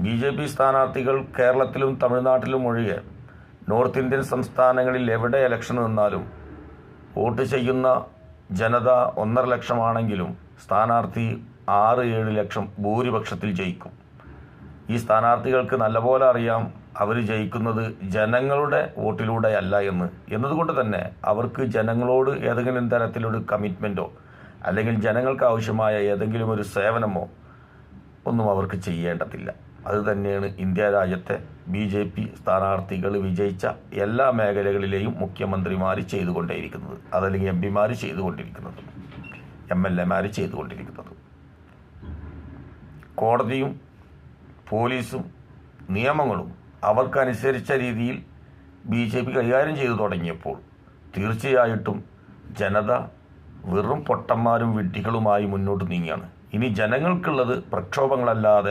BJP സ്ഥാനാർത്ഥികൾ കേരളത്തിലും തമിഴ്നാട്ടിലും ഒഴികെ നോർത്ത് ഇന്ത്യൻ സംസ്ഥാനങ്ങളിൽ എവിടെ ഇലക്ഷൻ നിന്നാലും വോട്ട് ചെയ്യുന്ന ജനത 1.5 ലക്ഷമാണെങ്കിലും സ്ഥാനാർത്ഥി 6-7 ലക്ഷം ഭൂരിപക്ഷത്തിൽ ജയിക്കും. ഈ സ്ഥാനാർത്ഥികൾക്ക് നല്ലപോലെ അറിയാം അവർ ജയിക്കുന്നത് ജനങ്ങളുടെ വോട്ടിലൂടെയല്ല എന്നതുകൊണ്ട് തന്നെ അവർക്ക് ജനങ്ങളോട് ഏതെങ്കിലും തരത്തിലൊരു കമ്മിറ്റ്മെൻറ്റോ അല്ലെങ്കിൽ ജനങ്ങൾക്ക് ആവശ്യമായ ഏതെങ്കിലും ഒരു സേവനമോ ഒന്നും അവർക്ക് ചെയ്യേണ്ടതില്ല. അതുതന്നെയാണ് ഇന്ത്യ രാജ്യത്തെ BJP സ്ഥാനാർത്ഥികൾ വിജയിച്ച എല്ലാ മേഖലകളിലെയും മുഖ്യമന്ത്രിമാർ ചെയ്തുകൊണ്ടേയിരിക്കുന്നത്, അതല്ലെങ്കിൽ MP മാർ ചെയ്തുകൊണ്ടിരിക്കുന്നത്, MLA മാർ ചെയ്തുകൊണ്ടിരിക്കുന്നത്. കോടതിയും പോലീസും നിയമങ്ങളും അവർക്കനുസരിച്ച രീതിയിൽ BJP കൈകാര്യം ചെയ്തു തുടങ്ങിയപ്പോൾ തീർച്ചയായിട്ടും ജനത വെറും പൊട്ടന്മാരും വിഡ്ഢികളുമായി മുന്നോട്ട് നീങ്ങിയാണ്. ഇനി ജനങ്ങൾക്കുള്ളത് പ്രക്ഷോഭങ്ങളല്ലാതെ